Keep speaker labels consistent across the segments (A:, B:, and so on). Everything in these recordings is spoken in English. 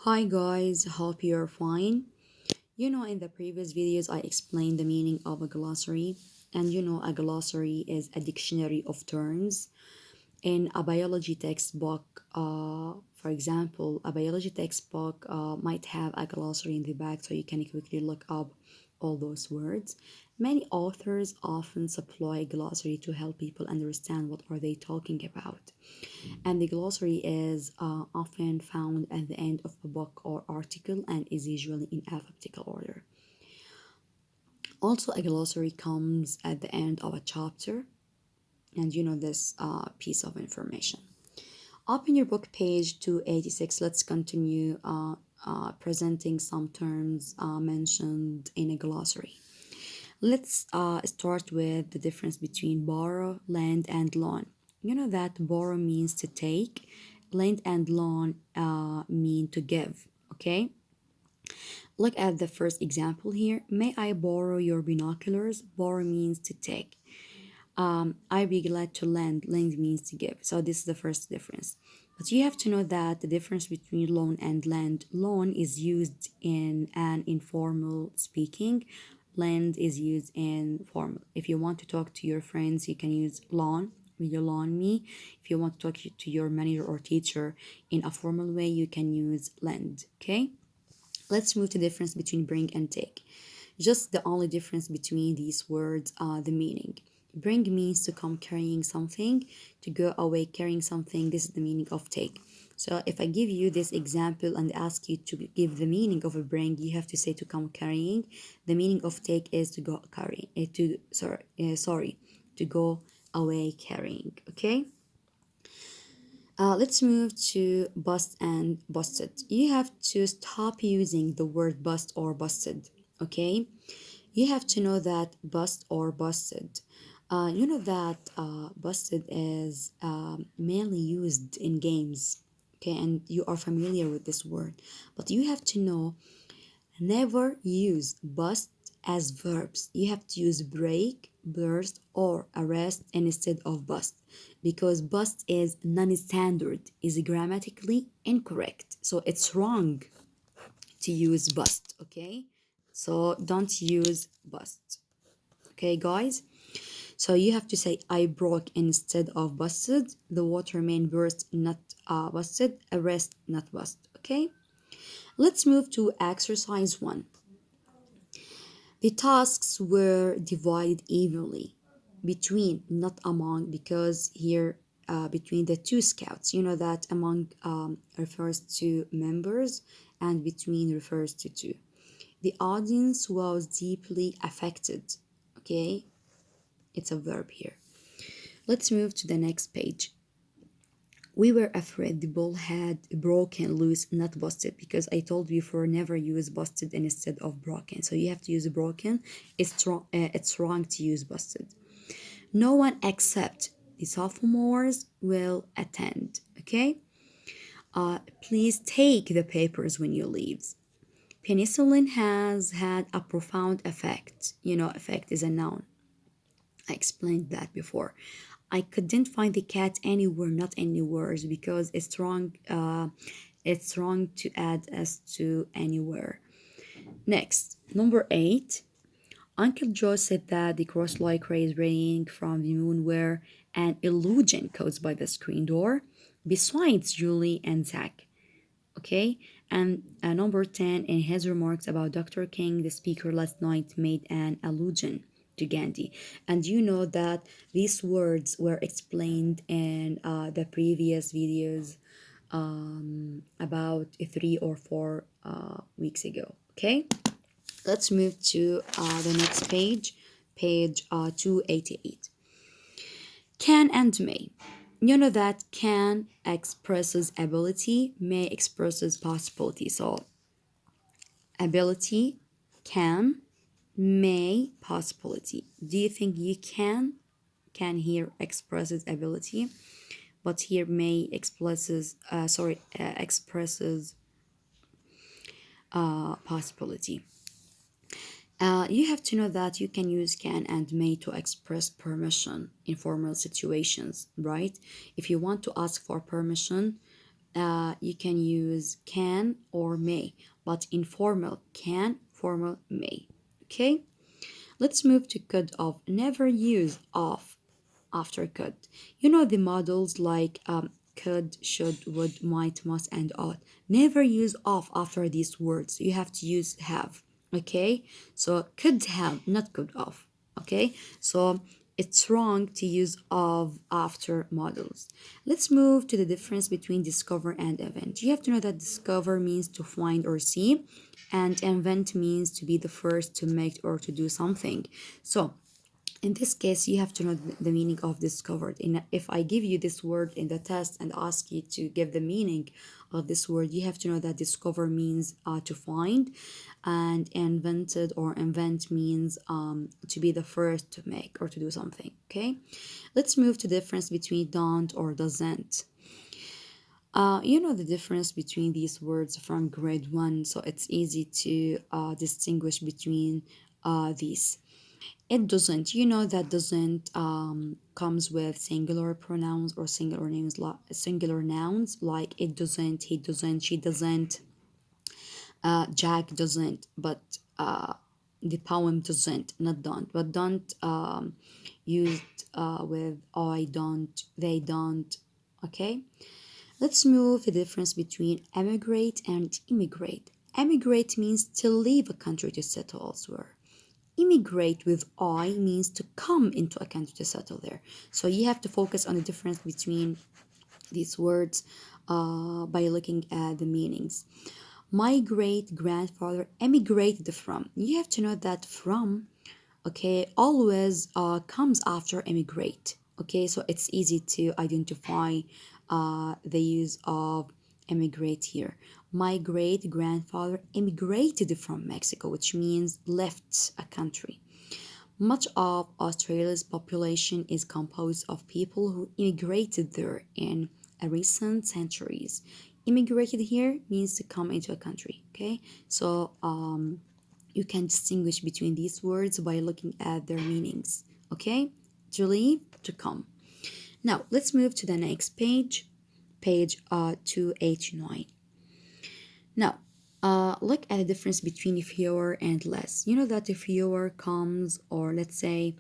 A: Hi guys, hope you're fine. In the previous videos, I explained the meaning of a glossary, and a glossary is a dictionary of terms. In a biology textbook, for example, a biology textbook might have a glossary in the back so you can quickly look up all those words. Many authors often supply a glossary to help people understand what are they talking about. And the glossary is often found at the end of a book or article and is usually in alphabetical order. Also, a glossary comes at the end of a chapter, and this piece of information. Open your book page 286. Let's continue presenting some terms mentioned in a glossary. Let's start with the difference between borrow, lend, and loan. You know that borrow means to take, lend and loan mean to give, okay? Look at the first example here. May I borrow your binoculars? Borrow means to take. I'd be glad to lend. Lend means to give. So this is the first difference. But you have to know that the difference between loan and lend. Loan is used in an informal speaking. Lend is used in formal. If you want to talk to your friends, you can use loan. Will you loan me? If you want to talk to your manager or teacher in a formal way, you can use lend. Okay? Let's move to the difference between bring and take. Just the only difference between these words are the meaning. Bring means to come carrying something, to go away carrying something. This is the meaning of take. So if I give you this example and ask you to give the meaning of a bring, you have to say to come carrying. The meaning of take is to go carrying, to go away carrying. Okay. Let's move to bust and busted. You have to stop using the word bust or busted. Okay. You have to know that bust or busted. You know that busted is mainly used in games, okay, and you are familiar with this word. But you have to know, never use bust as verbs. You have to use break, burst, or arrest instead of bust because bust is non-standard, is grammatically incorrect. So it's wrong to use bust, okay? So don't use bust. Okay, guys? So you have to say I broke instead of busted. The water main burst, not busted. Arrest, not bust. Okay? Let's move to exercise 1. The tasks were divided evenly between, not among, because here between the two scouts. You know that among refers to members and between refers to two. The audience was deeply affected. Okay, it's a verb here. Let's move to the next page. We were afraid the ball had broken loose, not busted, because I told you before never use busted instead of broken. So you have to use broken. It's wrong to use busted. No one except the sophomores will attend. Okay. Please take the papers when you leave. Penicillin has had a profound effect. Effect is a noun. I explained that before. I couldn't find the cat anywhere, not anywhere, because it's wrong. It's wrong to add s to anywhere. Next, number 8. Uncle Joe said that the cross-like rays radiating from the moon were an illusion caused by the screen door. Besides Julie and Zach. Okay, and number 10, in his remarks about Dr. King, the speaker last night made an allusion to Gandhi. And you know that these words were explained in the previous videos about 3 or 4 weeks ago. Okay, let's move to the next page, page 288. Can and may. You know that can expresses ability, may expresses possibility. So ability, can, may, possibility. Do you think you can? Can here expresses ability, but here may expresses possibility. You have to know that you can use can and may to express permission in formal situations, right? If you want to ask for permission, you can use can or may, but informal can, formal may. Okay, let's move to could of. Never use of after could. You know the models like could, should, would, might, must, and ought. Never use of after these words. You have to use have. Okay, so could have, not could of. Okay, so it's wrong to use of after models. Let's move to the difference between discover and invent. You have to know that discover means to find or see, and invent means to be the first to make or to do something. So in this case, you have to know the meaning of discovered. If I give you this word in the test and ask you to give the meaning of this word, you have to know that discover means to find, and invented or invent means to be the first to make or to do something. Okay, let's move to the difference between don't or doesn't. You know the difference between these words from grade one, so it's easy to distinguish between these. It doesn't. You know that doesn't comes with singular pronouns or singular nouns like it doesn't, he doesn't, she doesn't, Jack doesn't, but the poem doesn't, not don't. But don't used with I don't, they don't. Okay. Let's move the difference between emigrate and immigrate. Emigrate means to leave a country to settle elsewhere. Immigrate with I means to come into a country to settle there. So you have to focus on the difference between these words by looking at the meanings. My great grandfather emigrated from. You have to know that from, okay, always comes after emigrate. Okay, so it's easy to identify the use of emigrate here. My great grandfather immigrated from Mexico, which means left a country. Much of Australia's population is composed of people who immigrated there in recent centuries. Immigrated here means to come into a country. Okay, so you can distinguish between these words by looking at their meanings. Okay, to leave, to come. Now let's move to the next page, page 289. Now, look at the difference between fewer and less. You know that if fewer comes, or let's say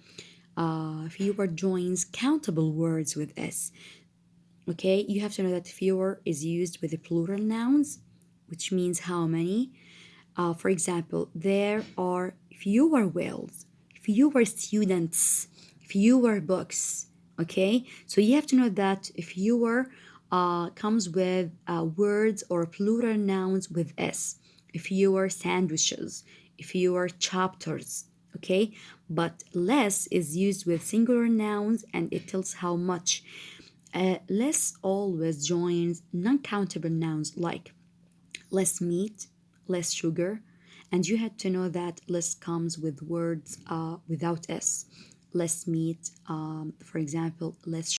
A: fewer joins countable words with s. Okay, you have to know that fewer is used with the plural nouns, which means how many. For example, there are fewer whales, fewer students, fewer books. Okay, so you have to know that fewer comes with words or plural nouns with s. Fewer sandwiches, fewer chapters. Okay, but less is used with singular nouns and it tells how much. Less always joins non countable nouns like less meat, less sugar, and you had to know that less comes with words without s. Less meat, for example, less